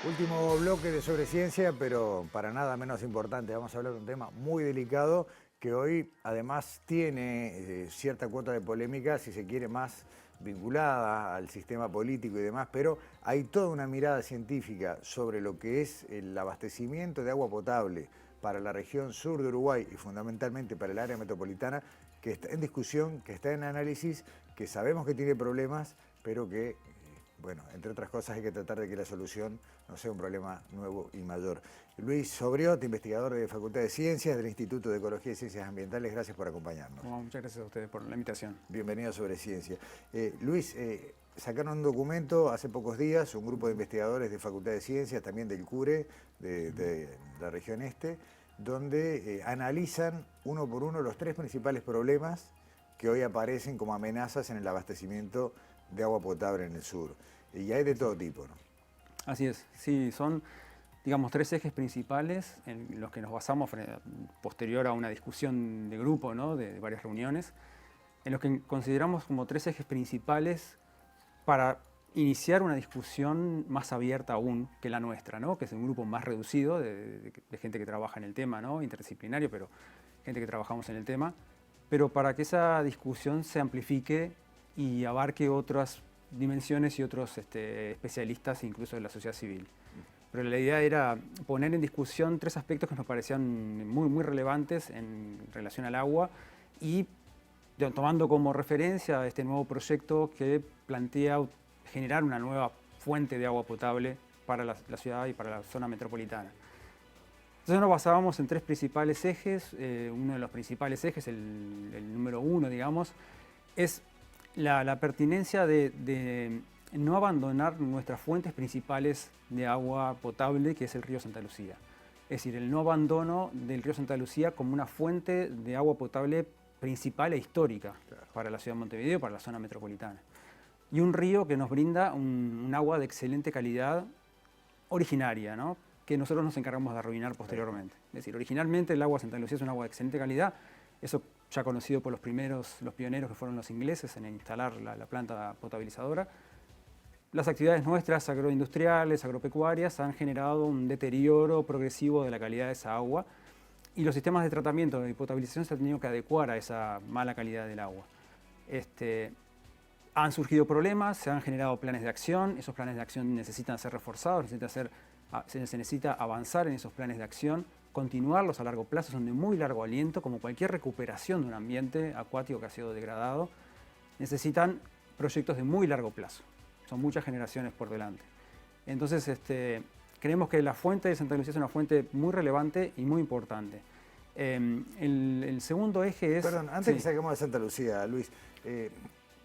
Último bloque de Sobre Ciencia, pero para nada menos importante. Vamos a hablar de un tema muy delicado que hoy además tiene cierta cuota de polémica, si se quiere, más vinculada al sistema político y demás, pero hay toda una mirada científica sobre lo que es el abastecimiento de agua potable para la región sur de Uruguay y fundamentalmente para el área metropolitana, que está en discusión, que está en análisis, que sabemos que tiene problemas, pero que bueno, entre otras cosas hay que tratar de que la solución no sea un problema nuevo y mayor. Luis Sobriot, investigador de Facultad de Ciencias del Instituto de Ecología y Ciencias Ambientales, gracias por acompañarnos. Bueno, muchas gracias a ustedes por la invitación. Bienvenido a Sobre Ciencia. Luis, sacaron un documento hace pocos días, un grupo de investigadores de Facultad de Ciencias, también del CURE, de la región este, donde analizan uno por uno los tres principales problemas que hoy aparecen como amenazas en el abastecimiento de agua potable en el sur. Y hay de todo tipo, ¿no? Así es, sí, son, digamos, tres ejes principales en los que nos basamos posterior a una discusión de grupo, ¿no? de varias reuniones, en los que consideramos como tres ejes principales para iniciar una discusión más abierta aún que la nuestra, ¿no? Que es un grupo más reducido de gente que trabaja en el tema, ¿no? Interdisciplinario, pero gente que trabajamos en el tema, pero para que esa discusión se amplifique y abarque otras dimensiones y otros especialistas, incluso de la sociedad civil. Pero la idea era poner en discusión tres aspectos que nos parecían muy relevantes en relación al agua y tomando como referencia este nuevo proyecto que plantea generar una nueva fuente de agua potable para la ciudad y para la zona metropolitana. Entonces nos basábamos en tres principales ejes. Uno de los principales ejes, el número uno, digamos, es la pertinencia de no abandonar nuestras fuentes principales de agua potable, que es el río Santa Lucía. Es decir, el no abandono del río Santa Lucía como una fuente de agua potable principal e histórica para la ciudad de Montevideo, para la zona metropolitana. Y un río que nos brinda un agua de excelente calidad originaria, ¿no? Que nosotros nos encargamos de arruinar posteriormente. Es decir, originalmente el agua de Santa Lucía es un agua de excelente calidad, eso ya conocido por los pioneros que fueron los ingleses en instalar la planta potabilizadora. Las actividades nuestras agroindustriales, agropecuarias, han generado un deterioro progresivo de la calidad de esa agua y los sistemas de tratamiento y potabilización se han tenido que adecuar a esa mala calidad del agua. Han surgido problemas, se han generado planes de acción, esos planes de acción necesitan ser reforzados, se necesita avanzar en esos planes de acción, continuarlos a largo plazo, son de muy largo aliento, como cualquier recuperación de un ambiente acuático que ha sido degradado, necesitan proyectos de muy largo plazo, son muchas generaciones por delante. Entonces, creemos que la fuente de Santa Lucía es una fuente muy relevante y muy importante. El segundo eje es... Perdón, antes que saquemos de Santa Lucía, Luis,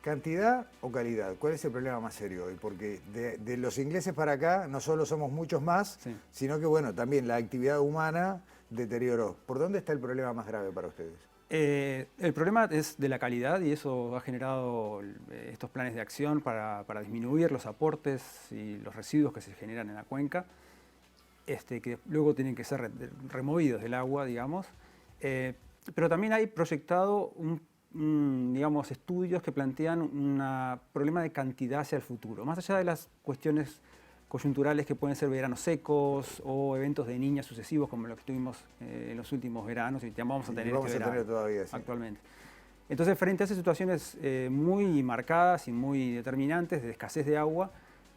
¿cantidad o calidad? ¿Cuál es el problema más serio hoy? Porque de los ingleses para acá no solo somos muchos más, sino que bueno, también la actividad humana deterioró. ¿Por dónde está el problema más grave para ustedes? El problema es de la calidad y eso ha generado estos planes de acción para disminuir los aportes y los residuos que se generan en la cuenca, que luego tienen que ser removidos del agua, digamos. Pero también hay proyectado digamos, estudios que plantean un problema de cantidad hacia el futuro. Más allá de las cuestiones coyunturales que pueden ser veranos secos o eventos de niñas sucesivos como los que tuvimos en los últimos veranos y vamos a tener todavía, actualmente. Entonces, frente a esas situaciones muy marcadas y muy determinantes de escasez de agua,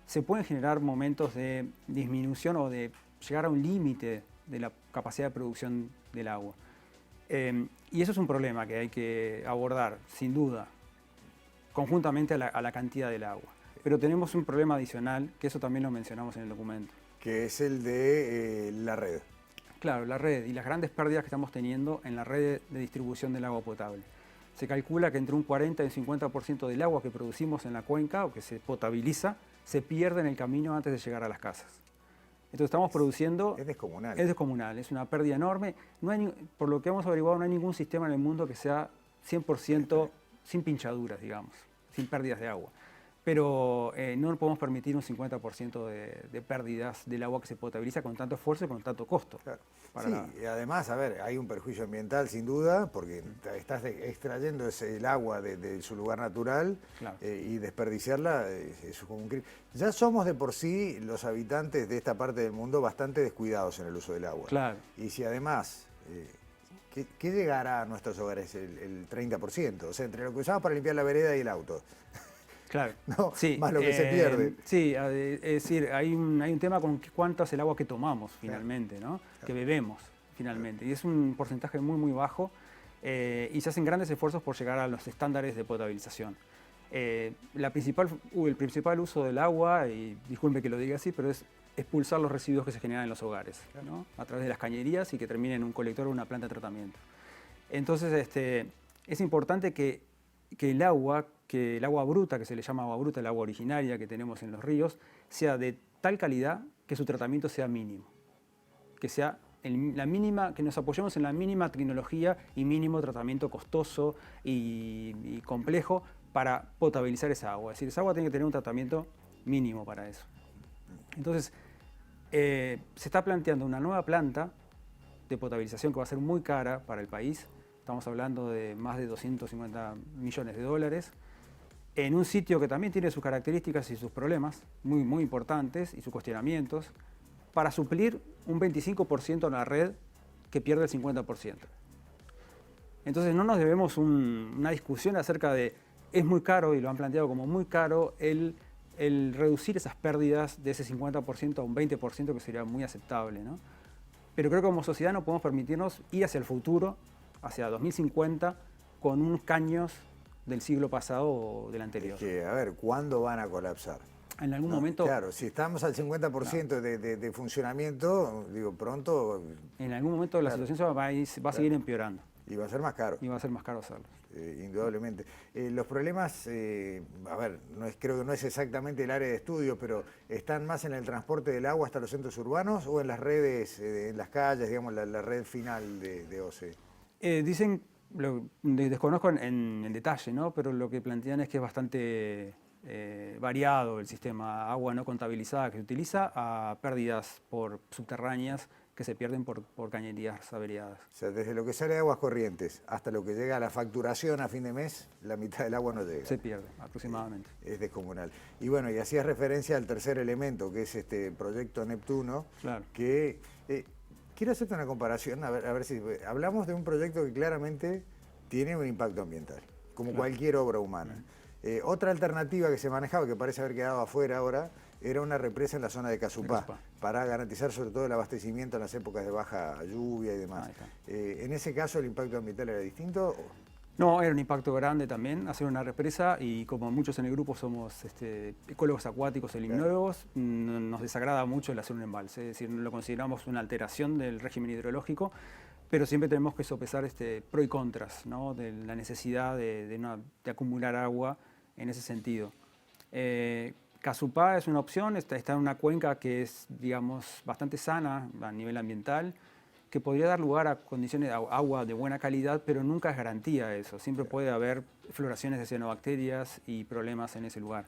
se pueden generar momentos de disminución o de llegar a un límite de la capacidad de producción del agua. Y eso es un problema que hay que abordar, sin duda, conjuntamente a la cantidad del agua. Pero tenemos un problema adicional, que eso también lo mencionamos en el documento. Que es el de la red. Claro, la red y las grandes pérdidas que estamos teniendo en la red de distribución del agua potable. Se calcula que entre un 40 y un 50% del agua que producimos en la cuenca o que se potabiliza, se pierde en el camino antes de llegar a las casas. Entonces estamos produciendo... Es descomunal. Es descomunal, es una pérdida enorme. No hay, por lo que hemos averiguado, no hay ningún sistema en el mundo que sea 100% sin pinchaduras, digamos, sin pérdidas de agua. pero no podemos permitir un 50% de pérdidas del agua que se potabiliza con tanto esfuerzo y con tanto costo. Claro. Sí, y además, a ver, hay un perjuicio ambiental sin duda, porque estás extrayendo el agua de su lugar natural, Claro. Y desperdiciarla es como un crimen. Ya somos de por sí los habitantes de esta parte del mundo bastante descuidados en el uso del agua. Claro. Y si además, ¿qué llegará a nuestros hogares? El 30%, o sea, entre lo que usamos para limpiar la vereda y el auto. Claro, No, sí, más lo que se pierde. Sí, es decir, hay un tema con cuánto es el agua que tomamos finalmente, ¿no? Que bebemos finalmente. Y es un porcentaje muy, muy bajo y se hacen grandes esfuerzos por llegar a los estándares de potabilización. El principal uso del agua, y disculpe que lo diga así, pero es expulsar los residuos que se generan en los hogares, ¿no? A través de las cañerías y que terminen en un colector o una planta de tratamiento. Entonces, es importante que el agua bruta, que se le llama agua bruta, el agua originaria que tenemos en los ríos, sea de tal calidad que su tratamiento sea mínimo. Que sea que nos apoyemos en la mínima tecnología y mínimo tratamiento costoso y complejo para potabilizar esa agua. Es decir, esa agua tiene que tener un tratamiento mínimo para eso. Entonces, se está planteando una nueva planta de potabilización que va a ser muy cara para el país. Estamos hablando de más de 250 millones de dólares, en un sitio que también tiene sus características y sus problemas muy, muy importantes y sus cuestionamientos, para suplir un 25% en la red que pierde el 50%. Entonces no nos debemos una discusión acerca de, es muy caro, y lo han planteado como muy caro, el reducir esas pérdidas de ese 50% a un 20%, que sería muy aceptable, ¿no? Pero creo que como sociedad no podemos permitirnos ir hacia el futuro, hacia 2050, con unos caños del siglo pasado o del anterior. Es que, a ver, ¿cuándo van a colapsar? En algún momento... Claro, si estamos al 50% de funcionamiento, digo, pronto... En algún momento la situación va a seguir empeorando. Y va a ser más caro. Y va a ser más caro hacerlo. Indudablemente. Los problemas, a ver, creo que no es exactamente el área de estudio, pero ¿están más en el transporte del agua hasta los centros urbanos o en las redes, en las calles, digamos, la red final de OCE? Dicen, desconozco en detalle, ¿no? Pero lo que plantean es que es bastante variado el sistema agua no contabilizada que se utiliza a pérdidas subterráneas que se pierden por cañerías averiadas. O sea, desde lo que sale de aguas corrientes hasta lo que llega a la facturación a fin de mes, la mitad del agua no llega. Se pierde, aproximadamente. Es descomunal. Y bueno, y hacías referencia al tercer elemento, que es este proyecto Neptuno, claro. Que quiero hacerte una comparación, a ver si... Hablamos de un proyecto que claramente tiene un impacto ambiental, como cualquier obra humana. Otra alternativa que se manejaba, que parece haber quedado afuera ahora, era una represa en la zona de Casupá, para garantizar sobre todo el abastecimiento en las épocas de baja lluvia y demás. ¿En ese caso el impacto ambiental era distinto? No, era un impacto grande también hacer una represa, y como muchos en el grupo somos ecólogos acuáticos, limnólogos, nos desagrada mucho el hacer un embalse, es decir, lo consideramos una alteración del régimen hidrológico, pero siempre tenemos que sopesar pro y contras, ¿no? De la necesidad de acumular agua en ese sentido. Casupá es una opción, está en una cuenca que es, digamos, bastante sana a nivel ambiental, que podría dar lugar a condiciones de agua de buena calidad, pero nunca es garantía eso. Siempre puede haber floraciones de cianobacterias y problemas en ese lugar.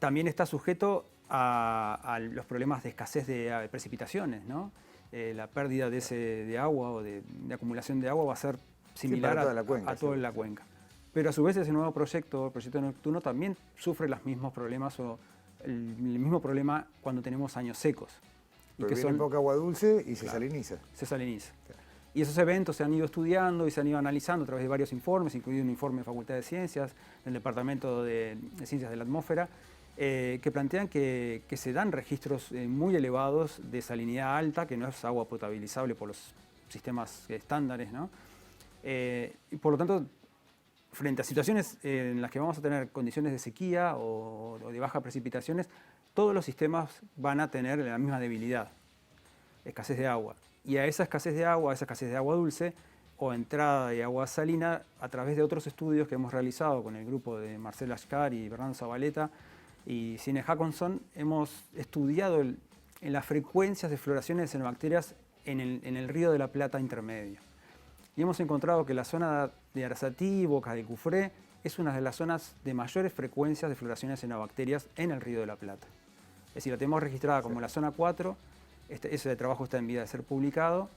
También está sujeto a los problemas de escasez de precipitaciones, ¿no? La pérdida de agua o de acumulación de agua va a ser similar a toda la cuenca. Pero a su vez ese nuevo proyecto, el proyecto Neptuno, también sufre los mismos problemas o el mismo problema cuando tenemos años secos. Porque viene poca agua dulce y se saliniza. Se saliniza. Claro. Y esos eventos se han ido estudiando y se han ido analizando a través de varios informes, incluido un informe de Facultad de Ciencias, del Departamento de Ciencias de la Atmósfera, que plantean que se dan registros muy elevados de salinidad alta, que no es agua potabilizable por los sistemas estándares, ¿no? Y por lo tanto, frente a situaciones en las que vamos a tener condiciones de sequía o de bajas precipitaciones, todos los sistemas van a tener la misma debilidad, escasez de agua. Y a esa escasez de agua dulce o entrada de agua salina, a través de otros estudios que hemos realizado con el grupo de Marcel Ashkar y Bernardo Zabaleta y Sine Hackonson, hemos estudiado en las frecuencias de floraciones de cianobacterias en el río de la Plata intermedio. Y hemos encontrado que la zona de Arasatí, Boca de Cufré, es una de las zonas de mayores frecuencias de floraciones de cianobacterias en el Río de la Plata. Es decir, la tenemos registrada como la zona 4, ese trabajo está en vía de ser publicado,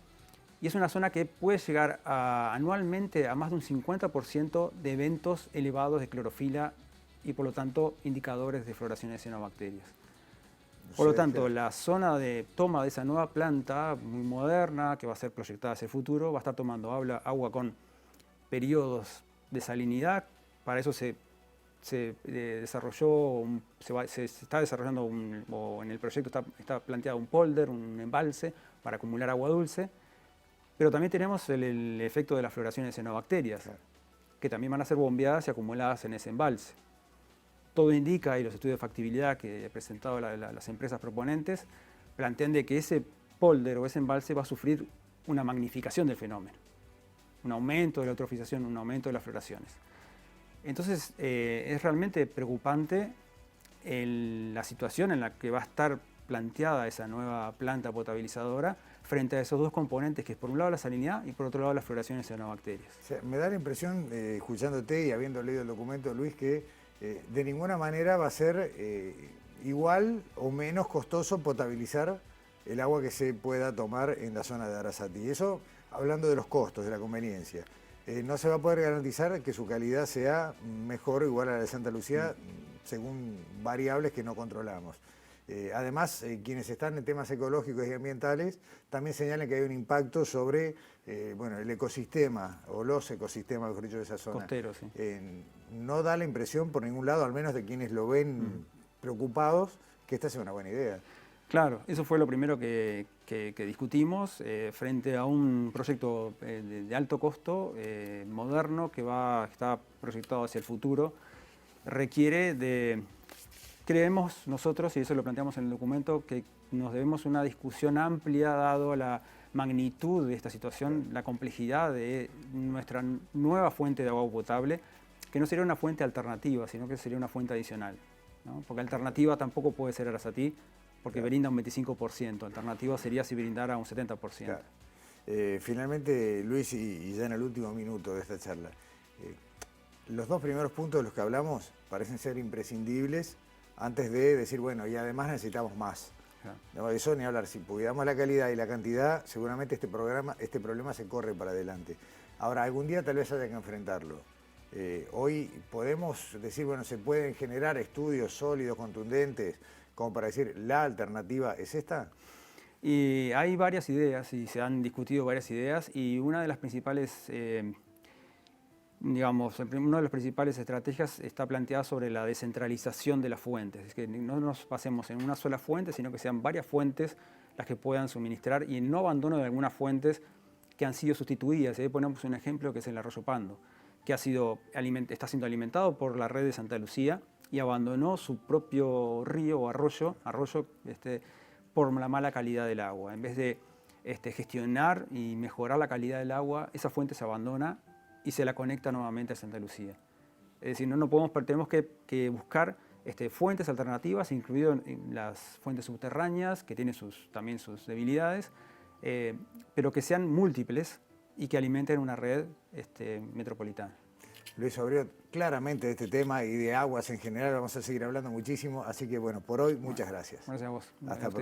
y es una zona que puede llegar anualmente a más de un 50% de eventos elevados de clorofila y por lo tanto indicadores de floraciones de cianobacterias. Por lo tanto, la zona de toma de esa nueva planta muy moderna, que va a ser proyectada hacia el futuro, va a estar tomando agua con periodos de salinidad. Para eso se desarrolló, se está desarrollando, o en el proyecto está planteado un polder, un embalse para acumular agua dulce. Pero también tenemos el efecto de las floraciones de cianobacterias, que también van a ser bombeadas y acumuladas en ese embalse. Todo indica, y los estudios de factibilidad que he presentado las empresas proponentes, plantean de que ese polder o ese embalse va a sufrir una magnificación del fenómeno, un aumento de la eutrofización, un aumento de las floraciones. Entonces es realmente preocupante la situación en la que va a estar planteada esa nueva planta potabilizadora frente a esos dos componentes, que es por un lado la salinidad y por otro lado las floraciones de cianobacterias. O sea, me da la impresión, escuchándote y habiendo leído el documento, Luis, que de ninguna manera va a ser igual o menos costoso potabilizar el agua que se pueda tomar en la zona de Arasati. Y eso hablando de los costos, de la conveniencia. No se va a poder garantizar que su calidad sea mejor o igual a la de Santa Lucía, según variables que no controlamos. Además, quienes están en temas ecológicos y ambientales también señalan que hay un impacto sobre el ecosistema, o los ecosistemas, mejor dicho, de esa zona. Costero, sí. No da la impresión por ningún lado, al menos de quienes lo ven preocupados, que esta sea una buena idea. Claro, eso fue lo primero que discutimos frente a un proyecto de alto costo, moderno, que está proyectado hacia el futuro. Requiere de... Creemos nosotros, y eso lo planteamos en el documento, que nos debemos una discusión amplia dado la magnitud de esta situación, la complejidad de nuestra nueva fuente de agua potable, que no sería una fuente alternativa, sino que sería una fuente adicional, ¿no? Porque alternativa tampoco puede ser Arasati, porque brinda un 25%, alternativa sería si brindara un 70%. Claro. Finalmente, Luis, y ya en el último minuto de esta charla, los dos primeros puntos de los que hablamos parecen ser imprescindibles antes de decir, bueno, y además necesitamos más. Claro. Eso ni hablar, si cuidamos la calidad y la cantidad, seguramente este problema se corre para adelante. Ahora, algún día tal vez haya que enfrentarlo. Hoy podemos decir, bueno, se pueden generar estudios sólidos, contundentes, como para decir, ¿la alternativa es esta? Y hay varias ideas, y se han discutido varias ideas, y una de las principales... una de las principales estrategias está planteada sobre la descentralización de las fuentes. Es que no nos basemos en una sola fuente, sino que sean varias fuentes las que puedan suministrar y el no abandono de algunas fuentes que han sido sustituidas. Ahí ponemos un ejemplo que es el arroyo Pando, que está siendo alimentado por la red de Santa Lucía y abandonó su propio río o arroyo por la mala calidad del agua. En vez de gestionar y mejorar la calidad del agua, esa fuente se abandona y se la conecta nuevamente a Santa Lucía. Es decir, tenemos que buscar fuentes alternativas, incluidas las fuentes subterráneas, que tienen también sus debilidades, pero que sean múltiples y que alimenten una red metropolitana. Luis Obriot, claramente de este tema y de aguas en general vamos a seguir hablando muchísimo, así que bueno, por hoy muchas gracias. Gracias a vos. Hasta pronto.